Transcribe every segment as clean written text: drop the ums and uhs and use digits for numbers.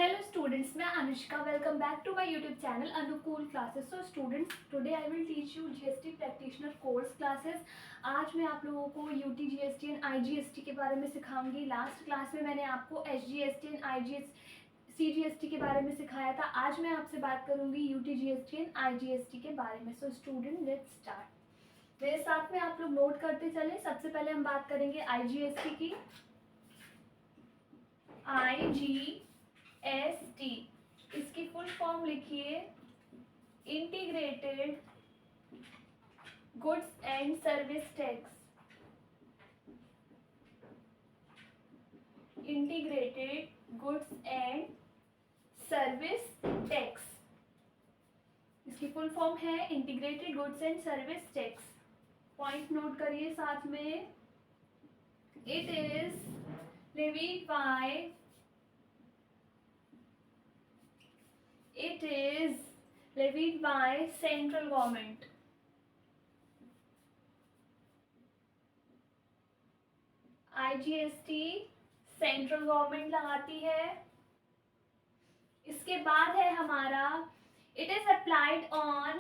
Hello students, मैं Anushka. Welcome back to my YouTube channel Anukul Classes. So students, today I will teach you GST Practitioner course classes. आज मैं आप लोगों को UT GST and IGST के बारे में सिखाऊंगी. लास्ट क्लास में मैंने आपको SGST and CGST के बारे में सिखाया था. आज मैं आपसे बात करूंगी UT GST and IGST के बारे में. So student, let's start. मेरे साथ में आप लोग नोट करते चले. सबसे पहले हम बात करेंगे IGST की. IGST, इसकी फुल फॉर्म लिखिए, integrated goods and service tax. Integrated goods and service tax, इसकी फुल फॉर्म है integrated goods and service tax. Point note करिए साथ में. It is levied by central government. IGST central government लगाती है. इसके बाद है हमारा it is applied on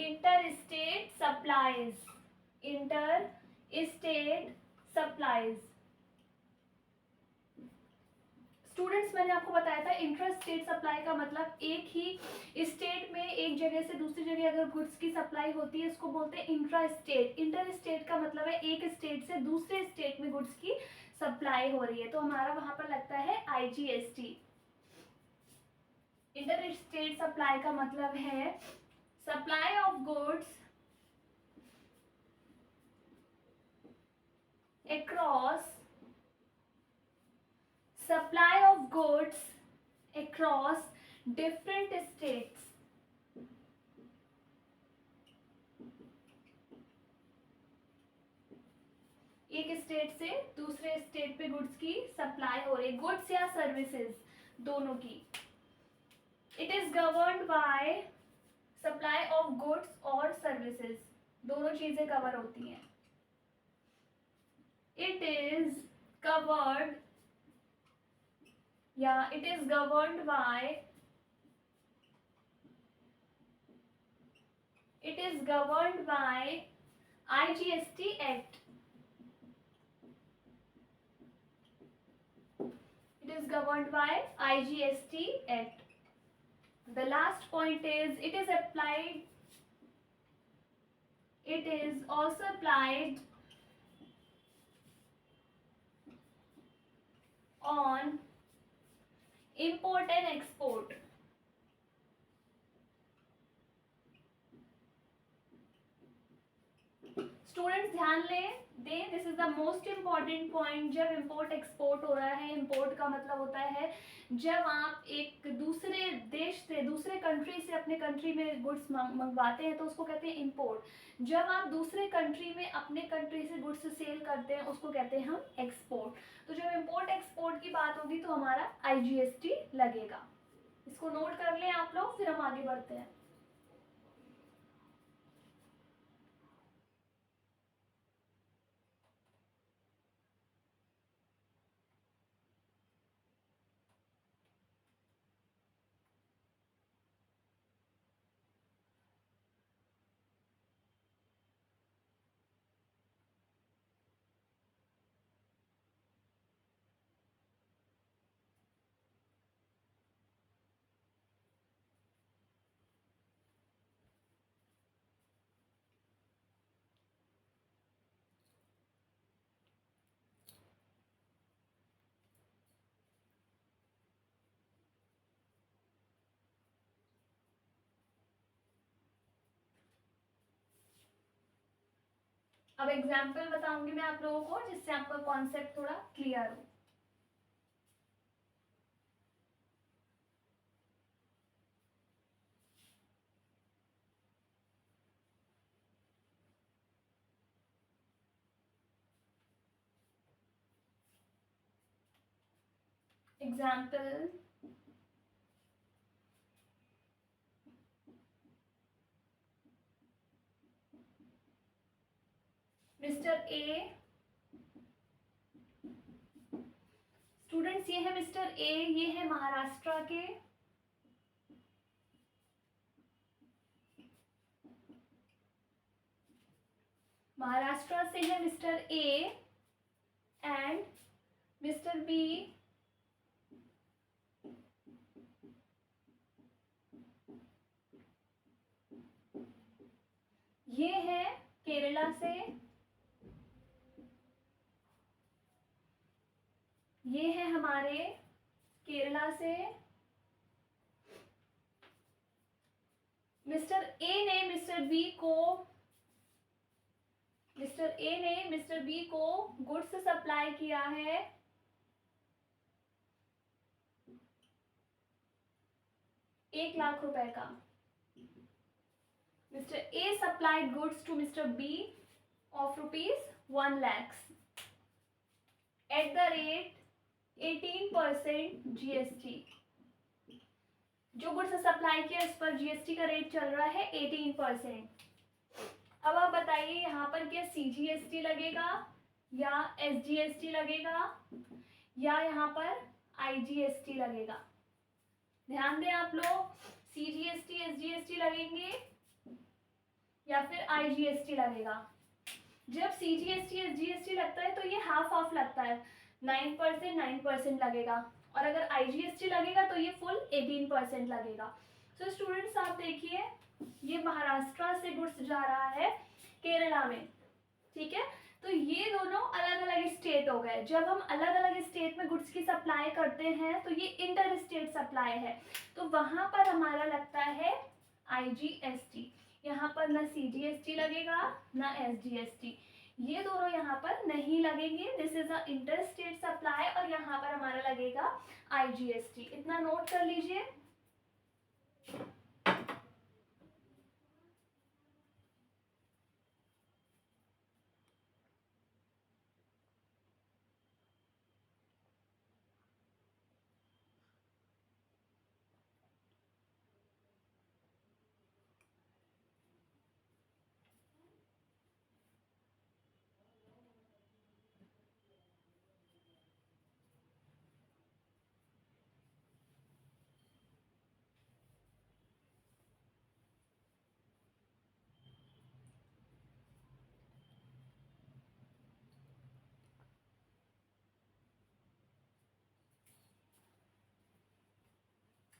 inter state supplies. Students, मैंने आपको बताया था इंटर स्टेट सप्लाई का मतलब एक ही स्टेट में एक जगह से दूसरी जगह अगर गुड्स की सप्लाई होती है उसको बोलते हैं इंट्रा स्टेट. इंटर स्टेट का मतलब है एक स्टेट से दूसरे स्टेट में गुड्स की सप्लाई हो रही है, तो हमारा वहां पर लगता है IGST. इंटर स्टेट सप्लाई का मतलब है supply of goods across different states. एक स्टेट से दूसरे स्टेट पे गुड्स की सप्लाई हो रही है, गुड्स या सर्विसेज दोनों की. It is governed bye supply of goods और सर्विसेज, दोनों चीजें कवर होती हैं. It is governed by IGST Act. It is governed by IGST Act. The last point is it is also applied on import and export. Students ध्यान दें, this is the most important point. जब import export हो रहा है, import का मतलब होता है जब आप एक दूसरे देश से दूसरे कंट्री से अपने कंट्री में गुड्स मंगवाते हैं तो उसको कहते हैं इंपोर्ट. जब आप दूसरे कंट्री में अपने कंट्री से गुड्स सेल करते हैं उसको कहते हैं हम एक्सपोर्ट. तो जब इंपोर्ट एक्सपोर्ट की बात होगी तो हमारा IGST लगेगा. इसको नोट कर लें आप लोग, फिर हम आगे बढ़ते हैं. अब एग्जाम्पल बताऊंगी मैं आप लोगों को जिससे आपका कॉन्सेप्ट थोड़ा क्लियर हो. एग्जाम्पल, मिस्टर ए, स्टूडेंट्स ये है मिस्टर ए, ये है महाराष्ट्र के, महाराष्ट्र से है mister A and mister B ये है केरला से, ये है हमारे केरला से। मिस्टर ए ने मिस्टर बी को गुड्स सप्लाई किया है 1,00,000 रुपए का। Mister A supplied goods to mister B of ₹1,00,000 at the rate 18% GST। जो गुड्स सप्लाई किया इस पर GST का रेट चल रहा है 18%। अब आप बताइए यहाँ पर क्या CGST लगेगा या SGST लगेगा या यहाँ पर IGST लगेगा? ध्यान दें आप लोग, CGST SGST लगेंगे या फिर IGST लगेगा। जब CGST SGST लगता है तो ये हाफ ऑफ लगता है, 9% लगेगा, और अगर IGST लगेगा तो ये फुल 18% लगेगा। तो स्टूडेंट्स आप देखिए, ये महाराष्ट्र से गुड्स जा रहा है केरला में, ठीक है। तो ये दोनों अलग अलग स्टेट हो गए। जब हम अलग अलग स्टेट में गुड्स की सप्लाई करते हैं तो ये इंटर स्टेट सप्लाई है, तो वहां पर हमारा लगता है IGST। यहाँ पर ना CGST लगेगा ना SGST, ये दोनों यहाँ पर नहीं लगेंगे। This is a inter state supply, और यहाँ पर हमारा लगेगा IGST। इतना नोट कर लीजिए।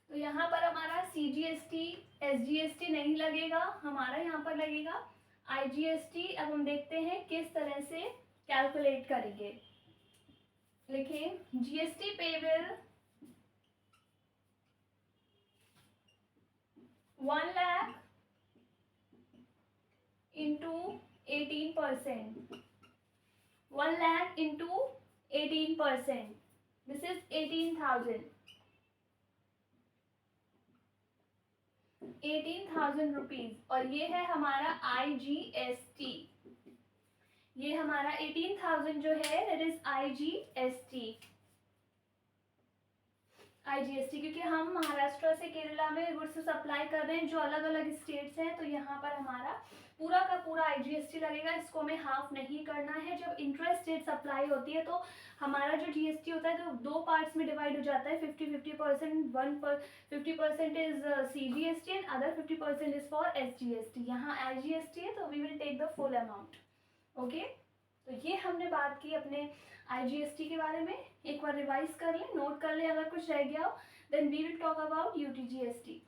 तो यहाँ पर हमारा CGST SGST नहीं लगेगा, हमारा यहाँ पर लगेगा IGST। अब हम देखते हैं किस तरह से कैलकुलेट करेंगे। लिखें, GST payable 1,00,000 into 18%, 1,00,000 into 18%, this is 18,000 rupees, और ये है हमारा IGST। ये हमारा 18,000 जो है दैट इज IGST, क्योंकि हम महाराष्ट्र से केरला में गुड्स सप्लाई कर रहे हैं जो अलग अलग स्टेट्स हैं, तो यहाँ पर हमारा पूरा का पूरा IGST लगेगा। इसको हमें हाफ नहीं करना है। जब इंटर स्टेट सप्लाई होती है तो हमारा जो GST होता है तो दो पार्ट्स में डिवाइड हो जाता है, 50% 50% is CGST and other 50% is for SGST। यहाँ IGST है तो we will take the full amount. Okay, तो ये हमने बात की अपने IGST के बारे में। एक बार रिवाइज कर ले, नोट कर ले अगर कुछ रह गया हो। Then we will talk about UTGST।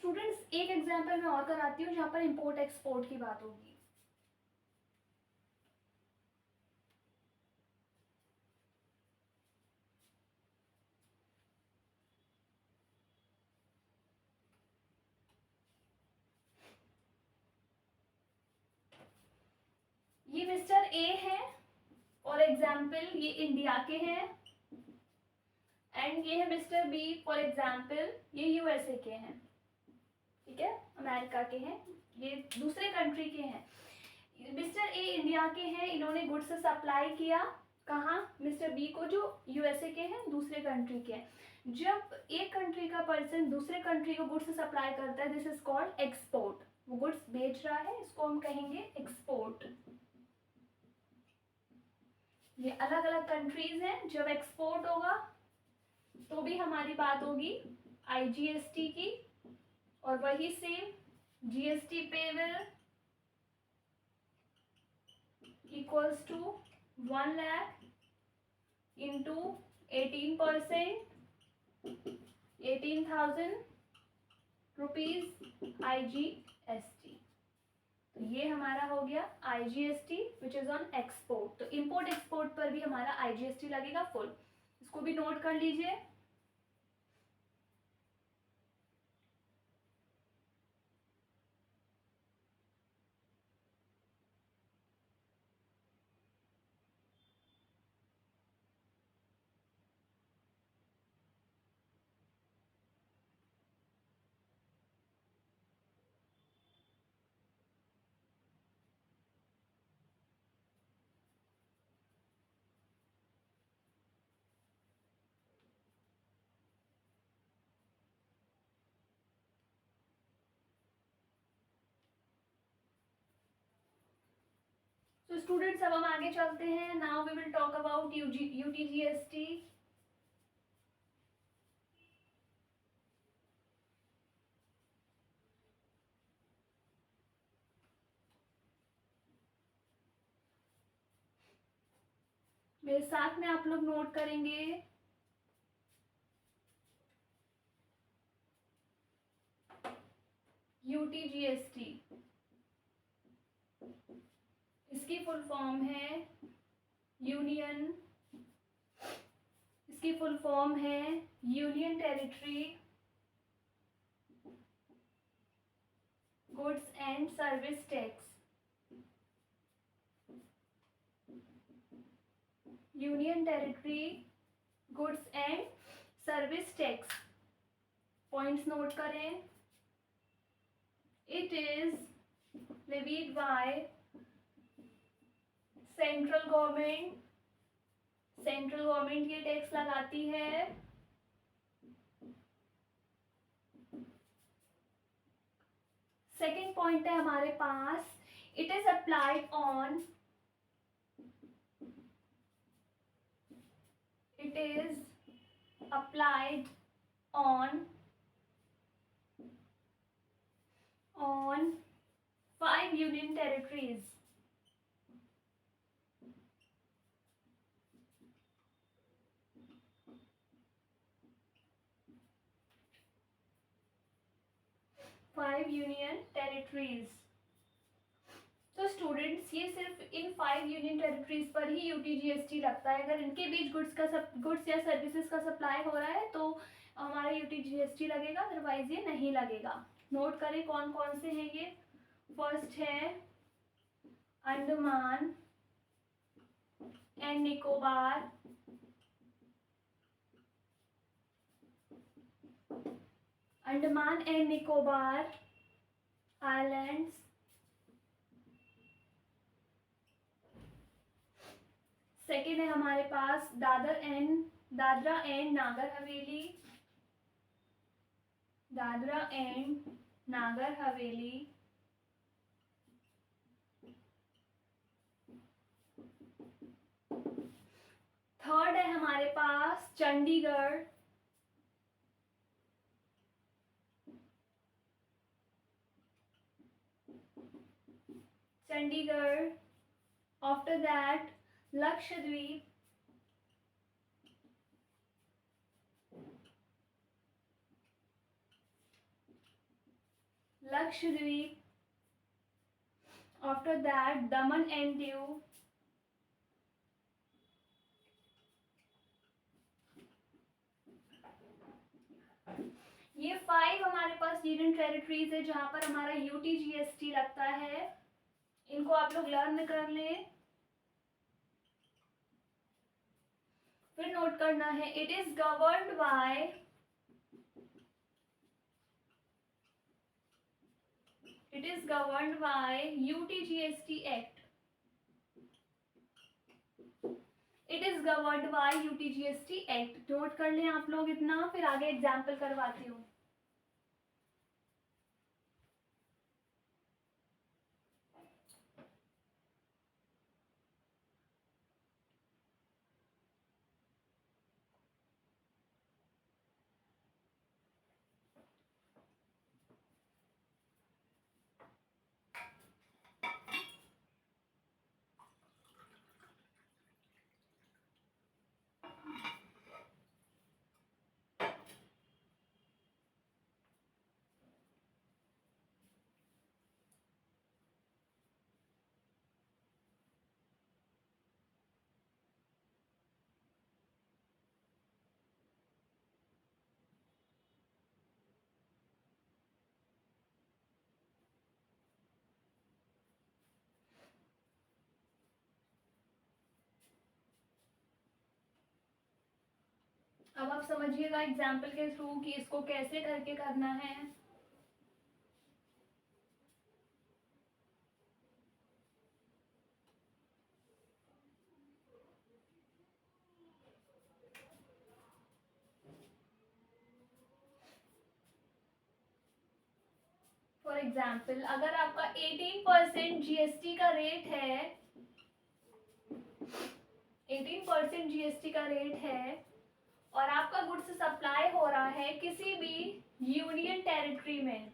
Students एक एग्जाम्पल मैं और कराती हूँ जहाँ पर इम्पोर्ट एक्सपोर्ट की बात होगी। मिस्टर ए है फॉर एग्जाम्पल, ये इंडिया के हैं, एंड ये है मिस्टर बी फॉर एग्जाम्पल, ये यूएसए के हैं, ठीक है, अमेरिका के हैं, ये दूसरे कंट्री के हैं। मिस्टर ए इंडिया के हैं, इन्होंने गुड्स सप्लाई किया कहाँ, मिस्टर बी को, जो यूएसए के हैं, दूसरे कंट्री के हैं। जब एक कंट्री का पर्सन दूसरे कंट्री को गुड्स सप्लाई करता है, दिस इज कॉल्ड एक्सपोर्ट। वो गुड्स बेच रहा है, इसको हम कहेंगे एक्सपोर्ट। ये अलग अलग कंट्रीज हैं, जब एक्सपोर्ट होगा तो भी हमारी बात होगी आईजीएसटी की, और वही same GST payable equals to 1 lakh into 18%, 18,000 rupees IGST. तो ये हमारा हो गया IGST which is on export. तो इंपोर्ट एक्सपोर्ट पर भी हमारा आईजीएसटी लगेगा फुल, इसको भी नोट कर लीजिए। तो स्टूडेंट्स अब हम आगे चलते हैं। Now we will talk about UTGST. मेरे साथ में आप लोग नोट करेंगे। यूटीजीएसटी, इसकी फुल फॉर्म है यूनियन, इसकी फुल फॉर्म है union territory goods and service tax. Union territory goods and service tax, points note करें। It is levied by central government, central government ये टैक्स लगाती है। सेकेंड पॉइंट है हमारे पास, it is applied on, it is applied on 5 union territories. Five union territories. तो students ये सिर्फ इन 5 यूनियन टेरिटरीज पर ही यूटीजीएसटी लगता है। अगर इनके बीच गुड्स या सर्विसेज का सप्लाई हो रहा है तो हमारा यूटीजीएसटी लगेगा, अदरवाइज ये नहीं लगेगा। नोट करें कौन कौन से हैं ये। फर्स्ट है Andaman and Nicobar, Andaman and Nicobar islands. Second है हमारे पास Dadra and Nagar Haveli, Dadra and Nagar Haveli. Third है हमारे पास Chandigarh, Chandigarh. After that Lakshadweep, Lakshadweep. After that Daman and Diu, ये 5 हमारे पास यूनियन टेरिटरीज है जहां पर हमारा यूटीजीएसटी लगता है। इनको आप लोग लर्न कर लें। फिर नोट करना है, it is governed bye UTGST act. It is governed bye UTGST act. Note कर लें आप लोग इतना, फिर आगे एग्जाम्पल करवाती हूँ। अब आप समझिएगा एग्जाम्पल के थ्रू कि इसको कैसे करके करना है। फॉर एग्जाम्पल, अगर आपका 18% GST का रेट है, 18% GST का रेट है, और आपका गुड्स सप्लाई हो रहा है किसी भी यूनियन टेरिटरी में,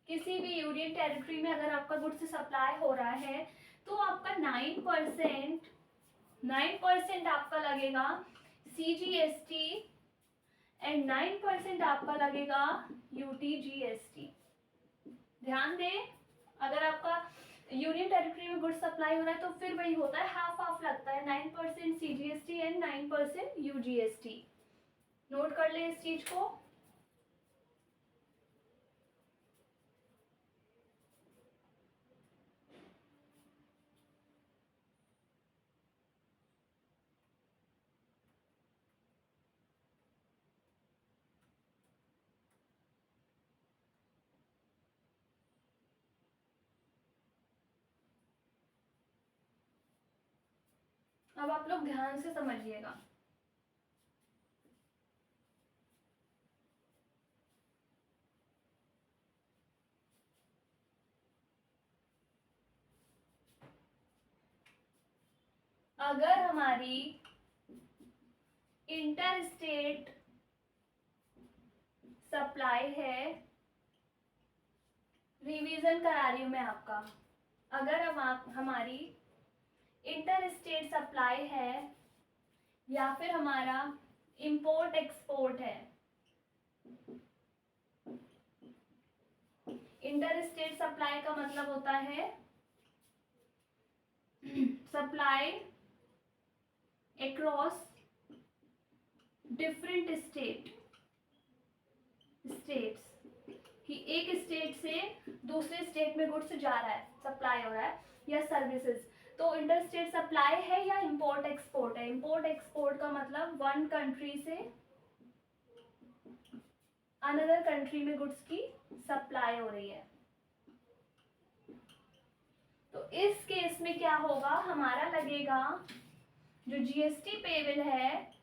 किसी भी यूनियन टेरिटरी में अगर आपका गुड्स सप्लाई हो रहा है, तो आपका 9% आपका लगेगा CGST एंड 9% आपका लगेगा UTGST। ध्यान दें, अगर आपका यूनियन टेरिटरी में गुड्स सप्लाई हो रहा है तो फिर वही होता है, हाफ हाफ लगता है, 9% CGST एंड 9% UGST। नोट कर ले इस चीज को। अब आप लोग ध्यान से समझिएगा। अगर हमारी इंटर स्टेट सप्लाई है, रिवीजन करा रही हूं मैं आपका, अगर हमारी इंटर स्टेट सप्लाई है या फिर हमारा इंपोर्ट एक्सपोर्ट है, इंटर स्टेट सप्लाई का मतलब होता है सप्लाई अक्रॉस डिफरेंट स्टेट्स, कि एक स्टेट से दूसरे स्टेट में गुड्स जा रहा है, सप्लाई हो रहा है, या सर्विसेज। तो इंटर स्टेट सप्लाई है या इंपोर्ट एक्सपोर्ट है। इंपोर्ट एक्सपोर्ट का मतलब वन कंट्री से अनदर कंट्री में गुड्स की सप्लाई हो रही है। तो इस केस में क्या होगा, हमारा लगेगा जो GST पेबल है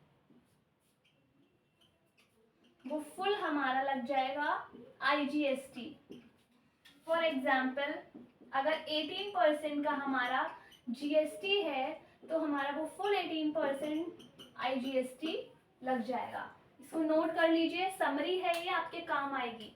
वो फुल हमारा लग जाएगा IGST। फॉर एग्जाम्पल, अगर 18% का हमारा GST है तो हमारा वो फुल 18% IGST लग जाएगा। इसको नोट कर लीजिए, समरी है ये, आपके काम आएगी।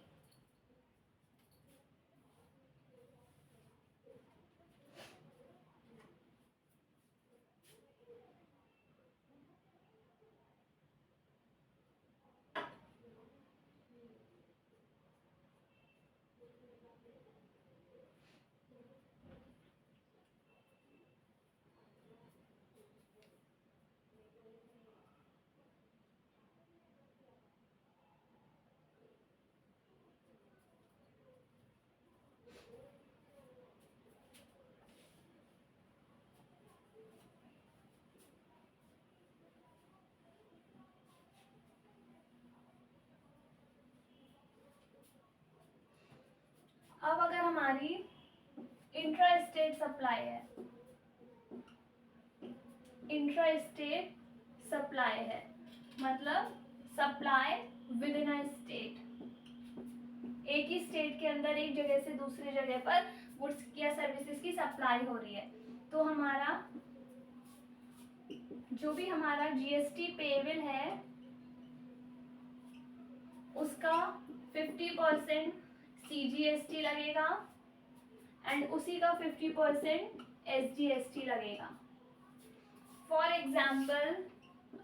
हमारी इंट्रा स्टेट सप्लाई है, इंट्रा स्टेट सप्लाई है, मतलब supply with in a state, एक ही स्टेट के अंदर एक जगह से दूसरी जगह पर गुड्स या सर्विसेज की सप्लाई हो रही है। तो हमारा जो भी हमारा जीएसटी पेएबल है उसका 50% सीजीएसटी लगेगा एंड उसी का 50% एसजीएसटी लगेगा। फॉर एग्जाम्पल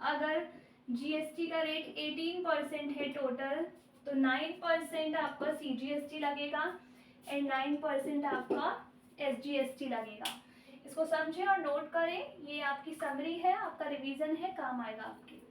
अगर जीएसटी का रेट 18% है टोटल, तो 9% आपका सीजीएसटी लगेगा एंड 9% आपका एसजीएसटी लगेगा। इसको समझें और नोट करें, ये आपकी समरी है, आपका रिवीजन है, काम आएगा आपके।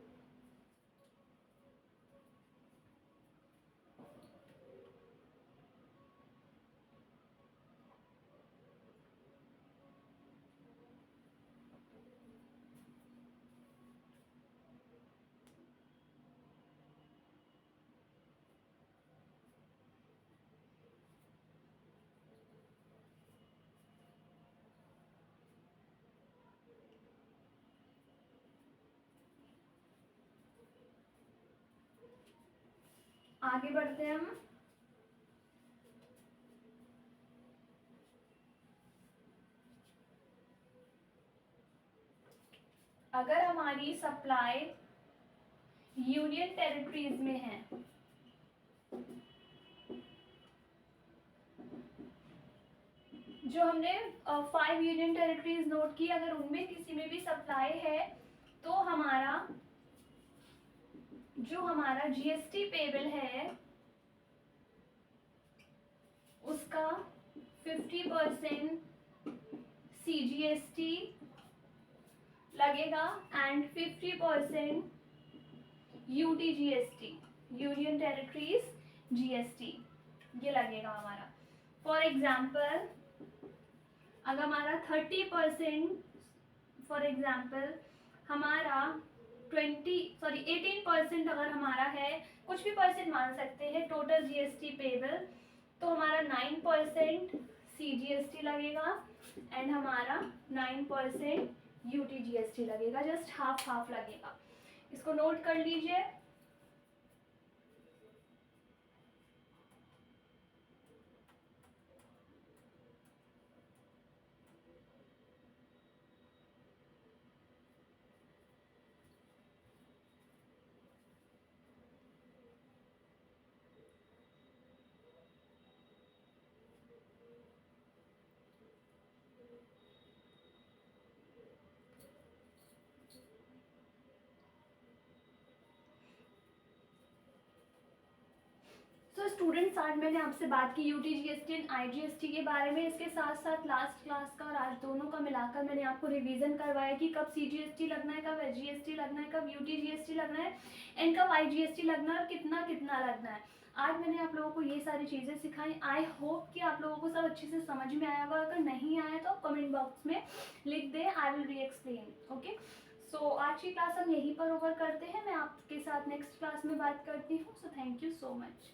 आगे बढ़ते हैं हम। अगर हमारी सप्लाई यूनियन टेरिटरीज में है, जो हमने 5 यूनियन टेरिटरीज नोट की, अगर उनमें किसी में भी सप्लाई है तो हमारा जो हमारा जीएसटी पेएबल है उसका 50% सीजीएसटी लगेगा and 50% UTGST, union territories GST, ये लगेगा हमारा। फॉर एग्जाम्पल अगर हमारा 30%, फॉर एग्जाम्पल हमारा 18% अगर हमारा है, कुछ भी परसेंट मान सकते हैं टोटल जीएसटी पेएबल, तो हमारा 9% सीजीएसटी लगेगा एंड हमारा 9% यूटीजीएसटी लगेगा, जस्ट हाफ हाफ लगेगा। इसको नोट कर लीजिए। तो स्टूडेंट्स, आज मैंने आपसे बात की यूटीजीएसटी एंड आईजीएसटी के बारे में। इसके साथ साथ लास्ट क्लास का और आज दोनों का मिलाकर मैंने आपको रिवीजन करवाया कि कब सीजीएसटी लगना है, कब एसजीएसटी लगना है, कब यूटीजीएसटी लगना है एंड कब आईजीएसटी लगना है और कितना कितना लगना है। आज मैंने आप लोगों को ये सारी चीज़ें सिखाई। आई होप कि आप लोगों को सब अच्छे से समझ में आया होगा। अगर नहीं आया तो आप कमेंट बॉक्स में लिख दें, आई विल री एक्सप्लेन। ओके, सो आज की क्लास हम यहीं पर ओवर करते हैं। मैं आपके साथ नेक्स्ट क्लास में बात करती हूँ। So thank you so much.